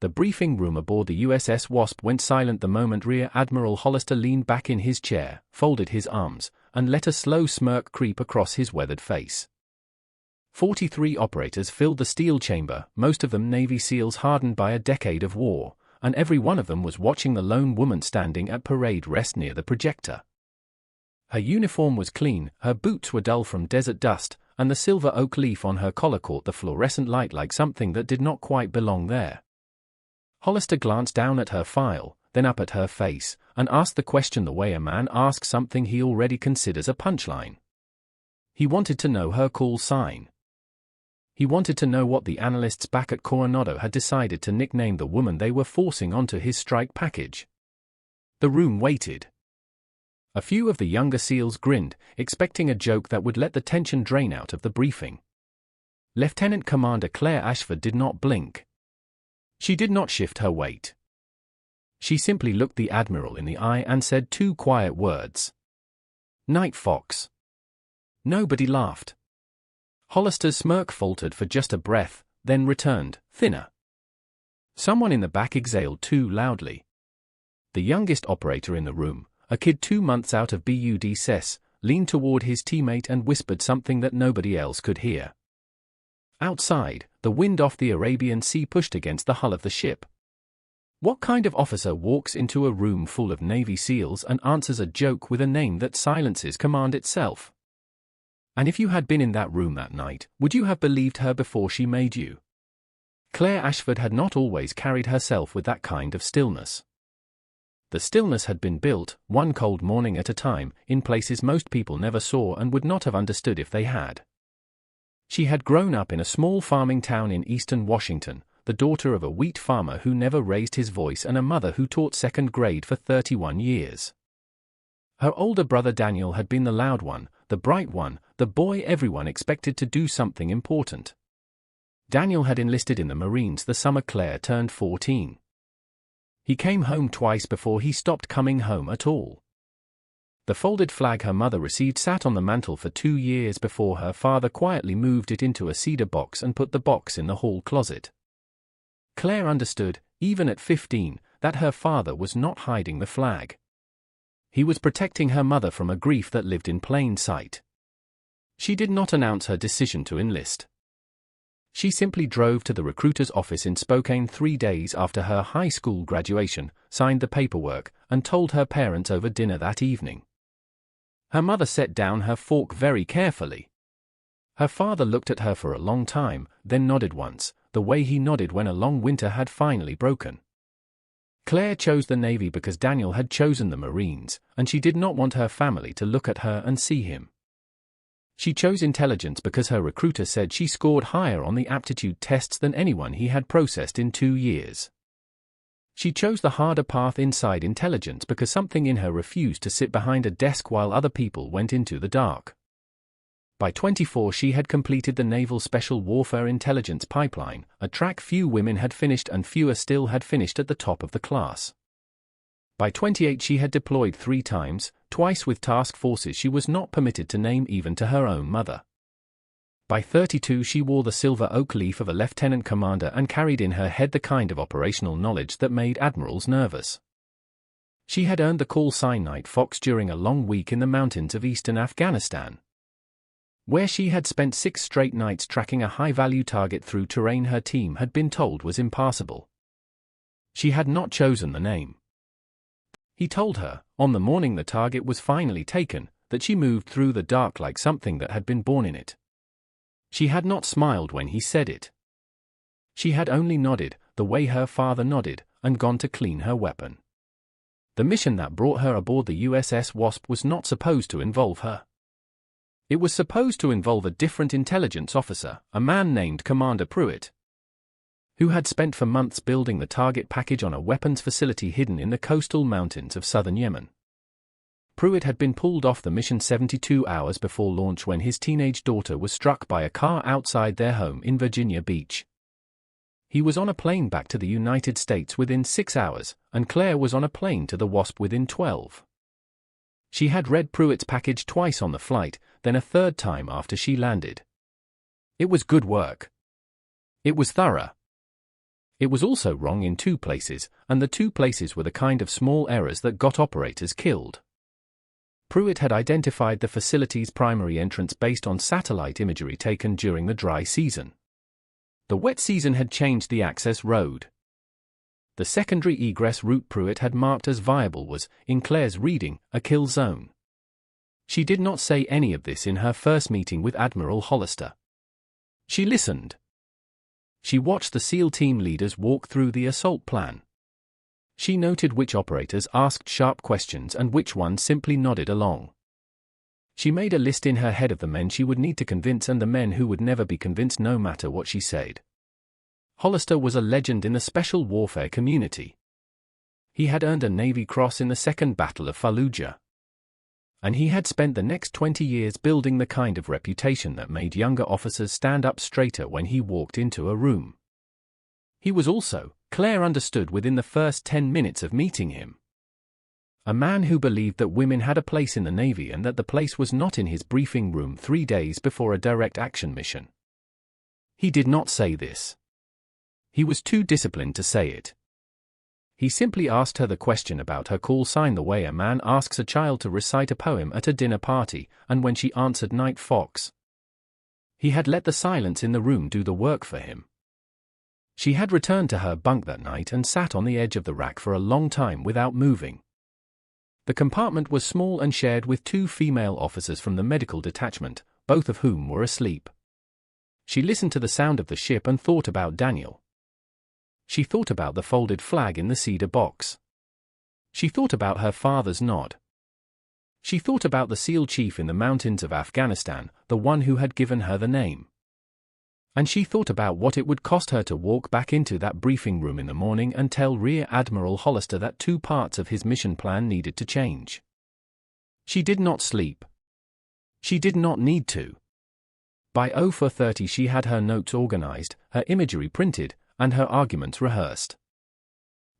The briefing room aboard the USS Wasp went silent the moment Rear Admiral Hollister leaned back in his chair, folded his arms, and let a slow smirk creep across his weathered face. 43 operators filled the steel chamber, most of them Navy SEALs hardened by a decade of war, and every one of them was watching the lone woman standing at parade rest near the projector. Her uniform was clean, her boots were dull from desert dust, and the silver oak leaf on her collar caught the fluorescent light like something that did not quite belong there. Hollister glanced down at her file, then up at her face, and asked the question the way a man asks something he already considers a punchline. He wanted to know her call sign. He wanted to know what the analysts back at Coronado had decided to nickname the woman they were forcing onto his strike package. The room waited. A few of the younger SEALs grinned, expecting a joke that would let the tension drain out of the briefing. Lieutenant Commander Claire Ashford did not blink. She did not shift her weight. She simply looked the Admiral in the eye and said two quiet words. "Night Fox." Nobody laughed. Hollister's smirk faltered for just a breath, then returned, thinner. Someone in the back exhaled too loudly. The youngest operator in the room, a kid 2 months out of BUD-SES, leaned toward his teammate and whispered something that nobody else could hear. Outside, the wind off the Arabian Sea pushed against the hull of the ship. What kind of officer walks into a room full of Navy SEALs and answers a joke with a name that silences command itself? And if you had been in that room that night, would you have believed her before she made you? Claire Ashford had not always carried herself with that kind of stillness. The stillness had been built, one cold morning at a time, in places most people never saw and would not have understood if they had. She had grown up in a small farming town in eastern Washington, the daughter of a wheat farmer who never raised his voice and a mother who taught second grade for 31 years. Her older brother Daniel had been the loud one, the bright one, the boy everyone expected to do something important. Daniel had enlisted in the Marines the summer Claire turned 14. He came home twice before he stopped coming home at all. The folded flag her mother received sat on the mantel for 2 years before her father quietly moved it into a cedar box and put the box in the hall closet. Claire understood, even at 15, that her father was not hiding the flag. He was protecting her mother from a grief that lived in plain sight. She did not announce her decision to enlist. She simply drove to the recruiter's office in Spokane 3 days after her high school graduation, signed the paperwork, and told her parents over dinner that evening. Her mother set down her fork very carefully. Her father looked at her for a long time, then nodded once, the way he nodded when a long winter had finally broken. Claire chose the Navy because Daniel had chosen the Marines, and she did not want her family to look at her and see him. She chose intelligence because her recruiter said she scored higher on the aptitude tests than anyone he had processed in 2 years. She chose the harder path inside intelligence because something in her refused to sit behind a desk while other people went into the dark. By 24 she had completed the Naval Special Warfare Intelligence Pipeline, a track few women had finished and fewer still had finished at the top of the class. By 28 she had deployed 3 times, twice with task forces she was not permitted to name even to her own mother. By 32 she wore the silver oak leaf of a lieutenant commander and carried in her head the kind of operational knowledge that made admirals nervous. She had earned the call sign Night Fox during a long week in the mountains of eastern Afghanistan, where she had spent 6 straight nights tracking a high-value target through terrain her team had been told was impassable. She had not chosen the name. He told her, on the morning the target was finally taken, that she moved through the dark like something that had been born in it. She had not smiled when he said it. She had only nodded, the way her father nodded, and gone to clean her weapon. The mission that brought her aboard the USS Wasp was not supposed to involve her. It was supposed to involve a different intelligence officer, a man named Commander Pruitt, who had spent for months building the target package on a weapons facility hidden in the coastal mountains of southern Yemen. Pruitt had been pulled off the mission 72 hours before launch when his teenage daughter was struck by a car outside their home in Virginia Beach. He was on a plane back to the United States within 6 hours, and Claire was on a plane to the Wasp within 12. She had read Pruitt's package twice on the flight, then a third time after she landed. It was good work. It was thorough. It was also wrong in 2 places, and the 2 places were the kind of small errors that got operators killed. Pruitt had identified the facility's primary entrance based on satellite imagery taken during the dry season. The wet season had changed the access road. The secondary egress route Pruitt had marked as viable was, in Claire's reading, a kill zone. She did not say any of this in her first meeting with Admiral Hollister. She listened. She watched the SEAL team leaders walk through the assault plan. She noted which operators asked sharp questions and which ones simply nodded along. She made a list in her head of the men she would need to convince and the men who would never be convinced no matter what she said. Hollister was a legend in the special warfare community. He had earned a Navy Cross in the Second Battle of Fallujah. And he had spent the next 20 years building the kind of reputation that made younger officers stand up straighter when he walked into a room. He was also, Claire understood within the first 10 minutes of meeting him, a man who believed that women had a place in the Navy and that the place was not in his briefing room 3 days before a direct action mission. He did not say this. He was too disciplined to say it. He simply asked her the question about her call sign the way a man asks a child to recite a poem at a dinner party, and when she answered Night Fox, he had let the silence in the room do the work for him. She had returned to her bunk that night and sat on the edge of the rack for a long time without moving. The compartment was small and shared with 2 female officers from the medical detachment, both of whom were asleep. She listened to the sound of the ship and thought about Daniel. She thought about the folded flag in the cedar box. She thought about her father's nod. She thought about the SEAL chief in the mountains of Afghanistan, the one who had given her the name. And she thought about what it would cost her to walk back into that briefing room in the morning and tell Rear Admiral Hollister that 2 parts of his mission plan needed to change. She did not sleep. She did not need to. By 04:30 she had her notes organized, her imagery printed, and her arguments rehearsed.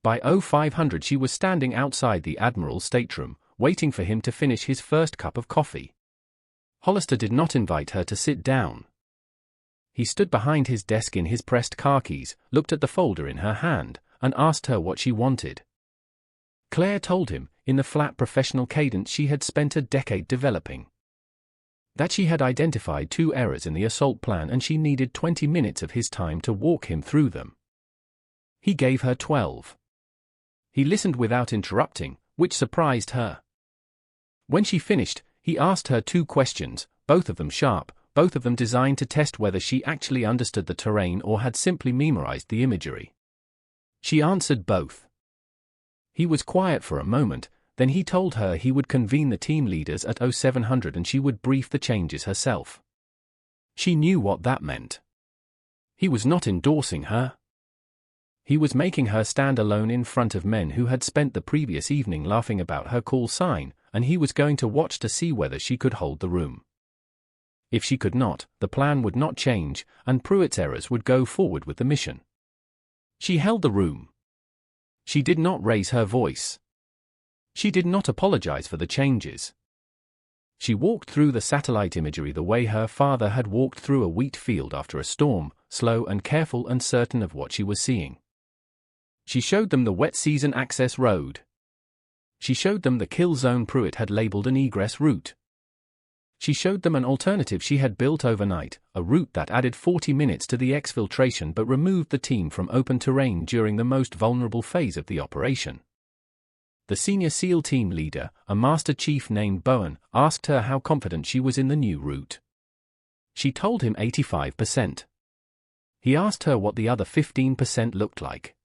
By 0500 she was standing outside the Admiral's stateroom, waiting for him to finish his first cup of coffee. Hollister did not invite her to sit down. He stood behind his desk in his pressed khakis, looked at the folder in her hand, and asked her what she wanted. Claire told him, in the flat professional cadence she had spent a decade developing, that she had identified 2 errors in the assault plan and she needed 20 minutes of his time to walk him through them. He gave her 12. He listened without interrupting, which surprised her. When she finished, he asked her 2 questions, both of them sharp, both of them designed to test whether she actually understood the terrain or had simply memorized the imagery. She answered both. He was quiet for a moment. Then he told her he would convene the team leaders at 0700 and she would brief the changes herself. She knew what that meant. He was not endorsing her. He was making her stand alone in front of men who had spent the previous evening laughing about her call sign, and he was going to watch to see whether she could hold the room. If she could not, the plan would not change, and Pruitt's errors would go forward with the mission. She held the room. She did not raise her voice. She did not apologize for the changes. She walked through the satellite imagery the way her father had walked through a wheat field after a storm, slow and careful and certain of what she was seeing. She showed them the wet season access road. She showed them the kill zone Pruitt had labeled an egress route. She showed them an alternative she had built overnight, a route that added 40 minutes to the exfiltration but removed the team from open terrain during the most vulnerable phase of the operation. The senior SEAL team leader, a master chief named Bowen, asked her how confident she was in the new route. She told him 85%. He asked her what the other 15% looked like.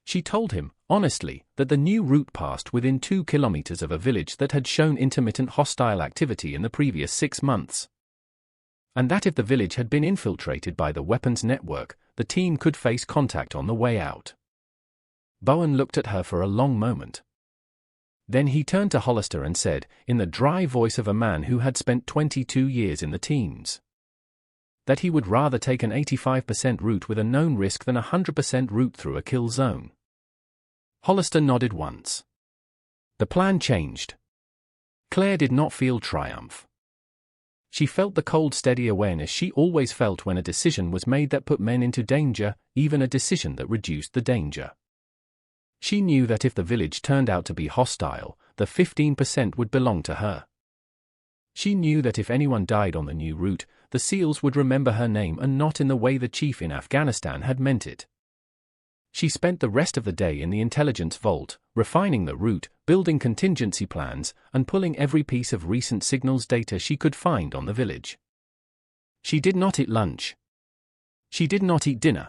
She told him, honestly, that the new route passed within 2 kilometers of a village that had shown intermittent hostile activity in the previous 6 months. And that if the village had been infiltrated by the weapons network, the team could face contact on the way out. Bowen looked at her for a long moment. Then he turned to Hollister and said, in the dry voice of a man who had spent 22 years in the teams, that he would rather take an 85% route with a known risk than a 100% route through a kill zone. Hollister nodded once. The plan changed. Claire did not feel triumph. She felt the cold, steady awareness she always felt when a decision was made that put men into danger, even a decision that reduced the danger. She knew that if the village turned out to be hostile, the 15% would belong to her. She knew that if anyone died on the new route, the SEALs would remember her name and not in the way the chief in Afghanistan had meant it. She spent the rest of the day in the intelligence vault, refining the route, building contingency plans, and pulling every piece of recent signals data she could find on the village. She did not eat lunch. She did not eat dinner.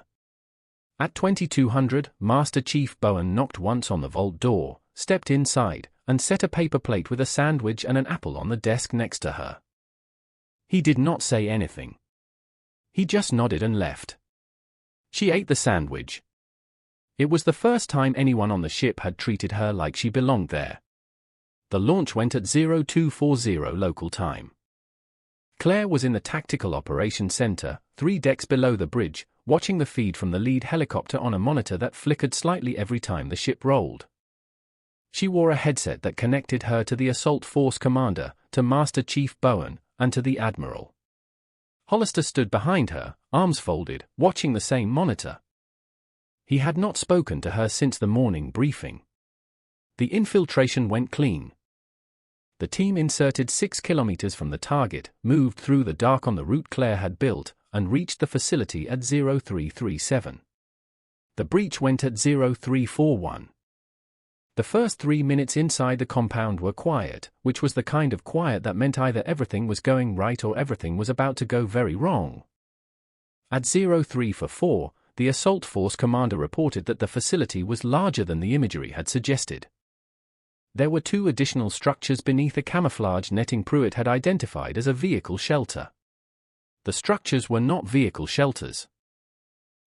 At 2200, Master Chief Bowen knocked once on the vault door, stepped inside, and set a paper plate with a sandwich and an apple on the desk next to her. He did not say anything. He just nodded and left. She ate the sandwich. It was the first time anyone on the ship had treated her like she belonged there. The launch went at 0240 local time. Claire was in the Tactical Operations Center, 3 decks below the bridge, watching the feed from the lead helicopter on a monitor that flickered slightly every time the ship rolled. She wore a headset that connected her to the Assault Force Commander, to Master Chief Bowen, and to the Admiral. Hollister stood behind her, arms folded, watching the same monitor. He had not spoken to her since the morning briefing. The infiltration went clean. The team inserted 6 kilometers from the target, moved through the dark on the route Claire had built, and reached the facility at 0337. The breach went at 0341. The first 3 minutes inside the compound were quiet, which was the kind of quiet that meant either everything was going right or everything was about to go very wrong. At 0344, the Assault Force Commander reported that the facility was larger than the imagery had suggested. There were 2 additional structures beneath a camouflage netting Pruitt had identified as a vehicle shelter. The structures were not vehicle shelters.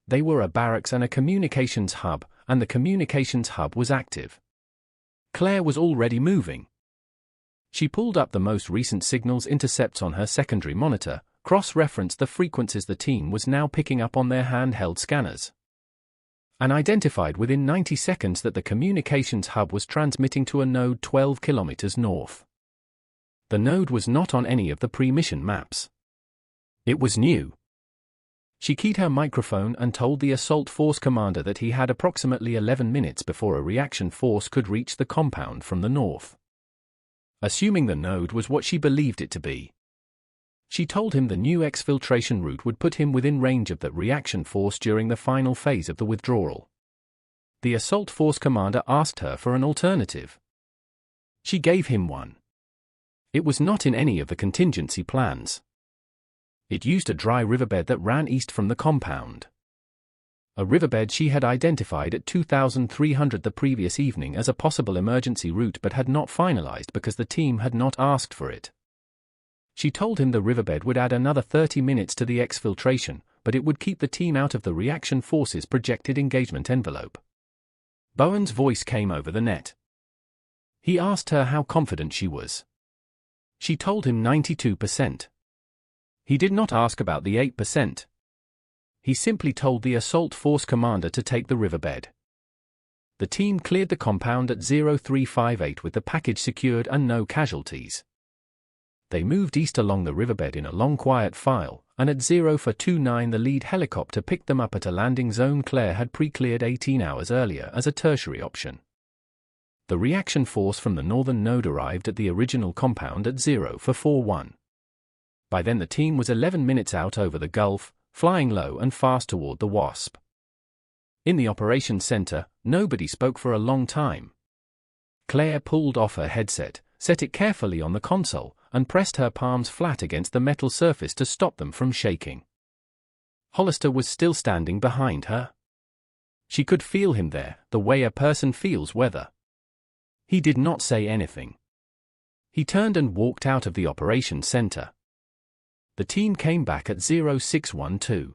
They were a barracks and a communications hub, and the communications hub was active. Claire was already moving. She pulled up the most recent signals intercepts on her secondary monitor, cross-referenced the frequencies the team was now picking up on their handheld scanners, and identified within 90 seconds that the communications hub was transmitting to a node 12 kilometers north. The node was not on any of the pre-mission maps. It was new. She keyed her microphone and told the Assault Force Commander that he had approximately 11 minutes before a reaction force could reach the compound from the north. Assuming the node was what she believed it to be, she told him the new exfiltration route would put him within range of that reaction force during the final phase of the withdrawal. The Assault Force Commander asked her for an alternative. She gave him one. It was not in any of the contingency plans. It used a dry riverbed that ran east from the compound. A riverbed she had identified at 2300 the previous evening as a possible emergency route but had not finalized because the team had not asked for it. She told him the riverbed would add another 30 minutes to the exfiltration, but it would keep the team out of the reaction force's projected engagement envelope. Bowen's voice came over the net. He asked her how confident she was. She told him 92%. He did not ask about the 8%. He simply told the Assault Force Commander to take the riverbed. The team cleared the compound at 0358 with the package secured and no casualties. They moved east along the riverbed in a long quiet file, and at 0429 the lead helicopter picked them up at a landing zone Claire had pre-cleared 18 hours earlier as a tertiary option. The reaction force from the northern node arrived at the original compound at 0441. By then the team was 11 minutes out over the Gulf, flying low and fast toward the Wasp. In the operations center, nobody spoke for a long time. Claire pulled off her headset, set it carefully on the console, and pressed her palms flat against the metal surface to stop them from shaking. Hollister was still standing behind her. She could feel him there, the way a person feels weather. He did not say anything. He turned and walked out of the operations center. The team came back at 0612.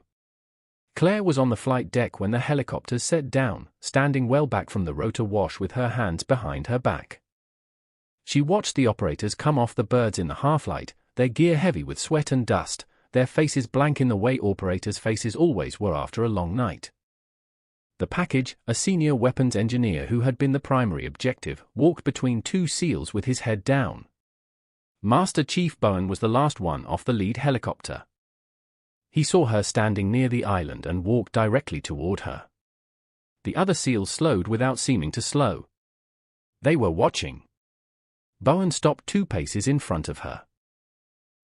Claire was on the flight deck when the helicopters set down, standing well back from the rotor wash with her hands behind her back. She watched the operators come off the birds in the half-light, their gear heavy with sweat and dust, their faces blank in the way operators' faces always were after a long night. The package, a senior weapons engineer who had been the primary objective, walked between 2 SEALs with his head down. Master Chief Bowen was the last one off the lead helicopter. He saw her standing near the island and walked directly toward her. The other SEALs slowed without seeming to slow. They were watching. Bowen stopped 2 paces in front of her.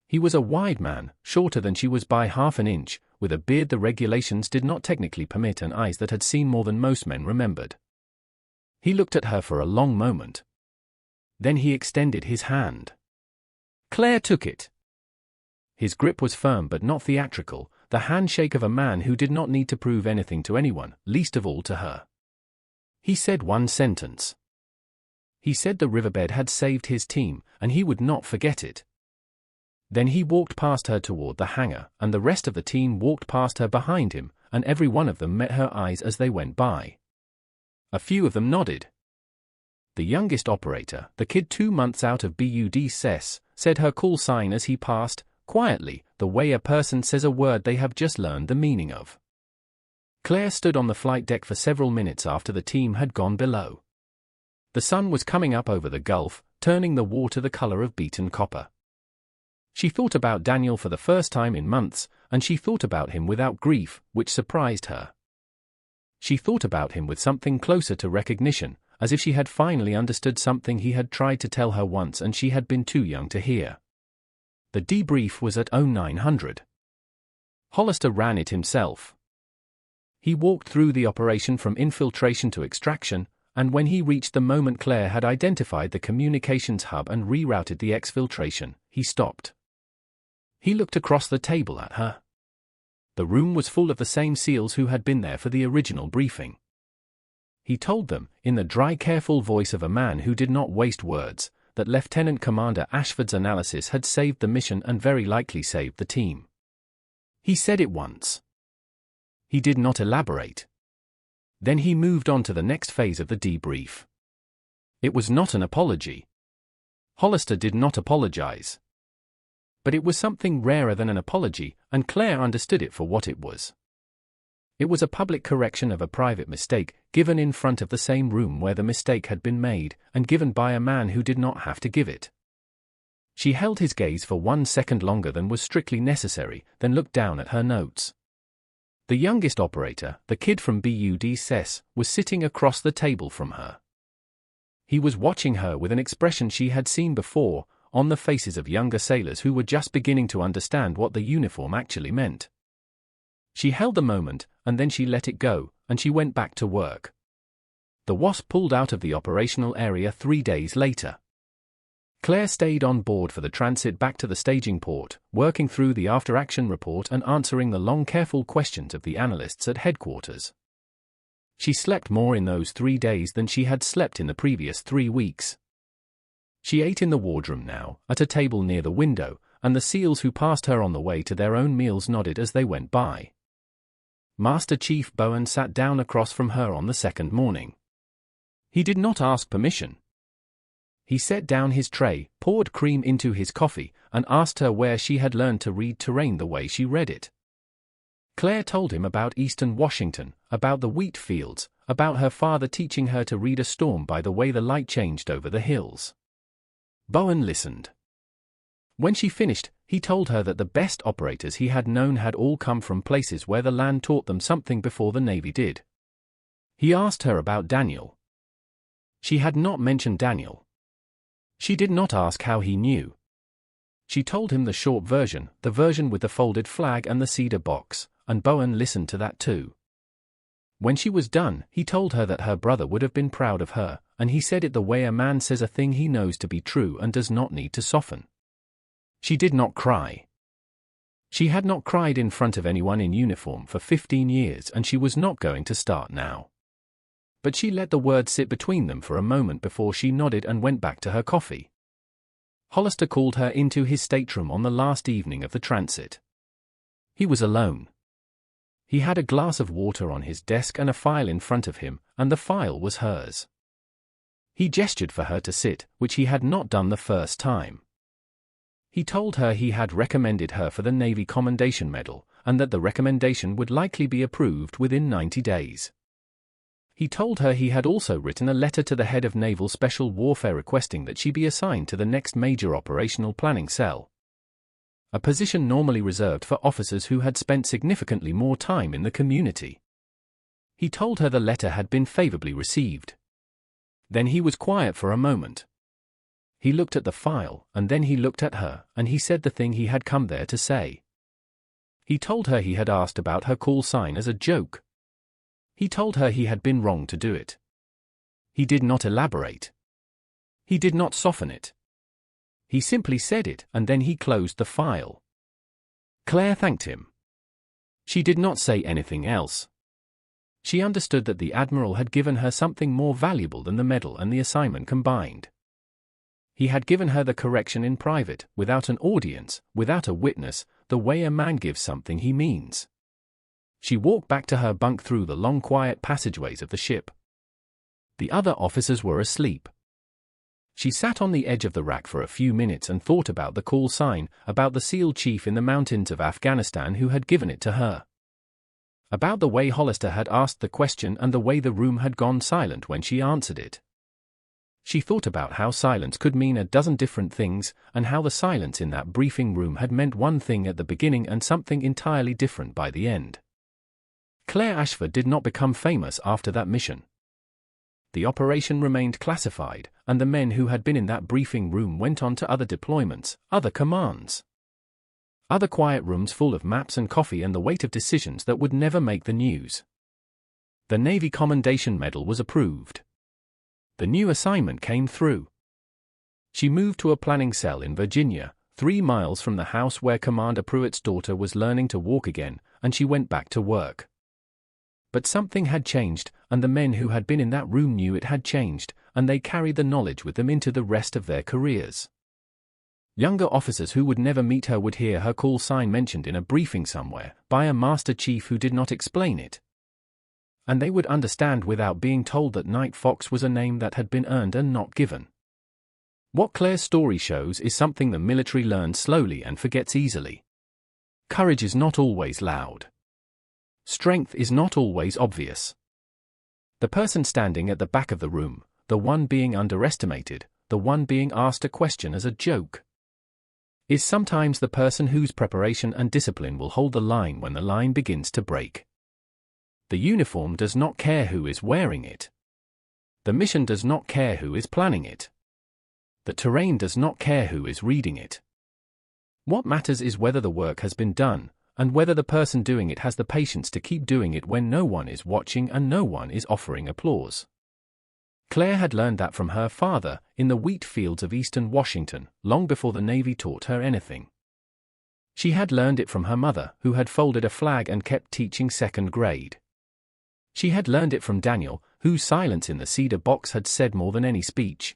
He was a wide man, shorter than she was by half an inch, with a beard the regulations did not technically permit and eyes that had seen more than most men remembered. He looked at her for a long moment. Then he extended his hand. Claire took it. His grip was firm but not theatrical, the handshake of a man who did not need to prove anything to anyone, least of all to her. He said one sentence. He said the riverbed had saved his team, and he would not forget it. Then he walked past her toward the hangar, and the rest of the team walked past her behind him, and every one of them met her eyes as they went by. A few of them nodded. The youngest operator, the kid 2 months out of BUD-SES, said her call sign as he passed, quietly, the way a person says a word they have just learned the meaning of. Claire stood on the flight deck for several minutes after the team had gone below. The sun was coming up over the gulf, turning the water the color of beaten copper. She thought about Daniel for the first time in months, and she thought about him without grief, which surprised her. She thought about him with something closer to recognition, as if she had finally understood something he had tried to tell her once and she had been too young to hear. The debrief was at 0900. Hollister ran it himself. He walked through the operation from infiltration to extraction, and when he reached the moment Claire had identified the communications hub and rerouted the exfiltration, he stopped. He looked across the table at her. The room was full of the same SEALs who had been there for the original briefing. He told them, in the dry, careful voice of a man who did not waste words, that Lieutenant Commander Ashford's analysis had saved the mission and very likely saved the team. He said it once. He did not elaborate. Then he moved on to the next phase of the debrief. It was not an apology. Hollister did not apologize. But it was something rarer than an apology, and Claire understood it for what it was. It was a public correction of a private mistake, given in front of the same room where the mistake had been made, and given by a man who did not have to give it. She held his gaze for 1 second longer than was strictly necessary, then looked down at her notes. The youngest operator, the kid from BUD-SES, was sitting across the table from her. He was watching her with an expression she had seen before, on the faces of younger sailors who were just beginning to understand what the uniform actually meant. She held the moment, and then she let it go, and she went back to work. The Wasp pulled out of the operational area 3 days later. Claire stayed on board for the transit back to the staging port, working through the after-action report and answering the long, careful questions of the analysts at headquarters. She slept more in those 3 days than she had slept in the previous 3 weeks. She ate in the wardroom now, at a table near the window, and the SEALs who passed her on the way to their own meals nodded as they went by. Master Chief Bowen sat down across from her on the second morning. He did not ask permission. He set down his tray, poured cream into his coffee, and asked her where she had learned to read terrain the way she read it. Claire told him about Eastern Washington, about the wheat fields, about her father teaching her to read a storm by the way the light changed over the hills. Bowen listened. When she finished, he told her that the best operators he had known had all come from places where the land taught them something before the Navy did. He asked her about Daniel. She had not mentioned Daniel. She did not ask how he knew. She told him the short version, the version with the folded flag and the cedar box, and Bowen listened to that too. When she was done, he told her that her brother would have been proud of her, and he said it the way a man says a thing he knows to be true and does not need to soften. She did not cry. She had not cried in front of anyone in uniform for 15 years, and she was not going to start now. But she let the words sit between them for a moment before she nodded and went back to her coffee. Hollister called her into his stateroom on the last evening of the transit. He was alone. He had a glass of water on his desk and a file in front of him, and the file was hers. He gestured for her to sit, which he had not done the first time. He told her he had recommended her for the Navy Commendation Medal, and that the recommendation would likely be approved within 90 days. He told her he had also written a letter to the head of Naval Special Warfare requesting that she be assigned to the next major operational planning cell, a position normally reserved for officers who had spent significantly more time in the community. He told her the letter had been favorably received. Then he was quiet for a moment. He looked at the file, and then he looked at her, and he said the thing he had come there to say. He told her he had asked about her call sign as a joke. He told her he had been wrong to do it. He did not elaborate. He did not soften it. He simply said it, and then he closed the file. Claire thanked him. She did not say anything else. She understood that the Admiral had given her something more valuable than the medal and the assignment combined. He had given her the correction in private, without an audience, without a witness, the way a man gives something he means. She walked back to her bunk through the long quiet passageways of the ship. The other officers were asleep. She sat on the edge of the rack for a few minutes and thought about the call sign, about the SEAL chief in the mountains of Afghanistan who had given it to her, about the way Hollister had asked the question and the way the room had gone silent when she answered it. She thought about how silence could mean a dozen different things, and how the silence in that briefing room had meant one thing at the beginning and something entirely different by the end. Claire Ashford did not become famous after that mission. The operation remained classified, and the men who had been in that briefing room went on to other deployments, other commands, other quiet rooms full of maps and coffee and the weight of decisions that would never make the news. The Navy Commendation Medal was approved. The new assignment came through. She moved to a planning cell in Virginia, 3 miles from the house where Commander Pruitt's daughter was learning to walk again, and she went back to work. But something had changed, and the men who had been in that room knew it had changed, and they carried the knowledge with them into the rest of their careers. Younger officers who would never meet her would hear her call sign mentioned in a briefing somewhere, by a master chief who did not explain it. And they would understand without being told that Night Fox was a name that had been earned and not given. What Claire's story shows is something the military learns slowly and forgets easily. Courage is not always loud. Strength is not always obvious. The person standing at the back of the room, the one being underestimated, the one being asked a question as a joke, is sometimes the person whose preparation and discipline will hold the line when the line begins to break. The uniform does not care who is wearing it. The mission does not care who is planning it. The terrain does not care who is reading it. What matters is whether the work has been done, and whether the person doing it has the patience to keep doing it when no one is watching and no one is offering applause. Claire had learned that from her father, in the wheat fields of eastern Washington, long before the Navy taught her anything. She had learned it from her mother, who had folded a flag and kept teaching 2nd grade. She had learned it from Daniel, whose silence in the cedar box had said more than any speech.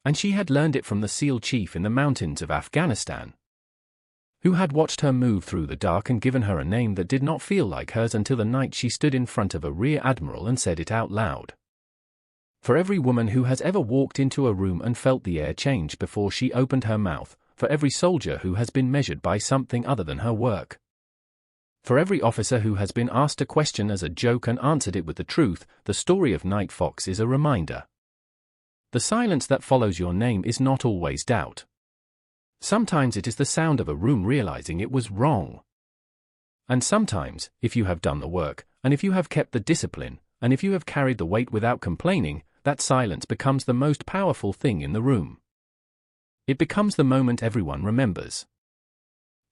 And she had learned it from the SEAL chief in the mountains of Afghanistan, who had watched her move through the dark and given her a name that did not feel like hers until the night she stood in front of a rear admiral and said it out loud. For every woman who has ever walked into a room and felt the air change before she opened her mouth, for every soldier who has been measured by something other than her work, for every officer who has been asked a question as a joke and answered it with the truth, the story of Night Fox is a reminder. The silence that follows your name is not always doubt. Sometimes it is the sound of a room realizing it was wrong. And sometimes, if you have done the work, and if you have kept the discipline, and if you have carried the weight without complaining, that silence becomes the most powerful thing in the room. It becomes the moment everyone remembers.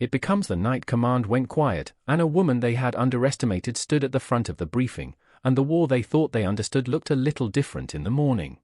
It becomes the night command went quiet, and a woman they had underestimated stood at the front of the briefing, and the war they thought they understood looked a little different in the morning.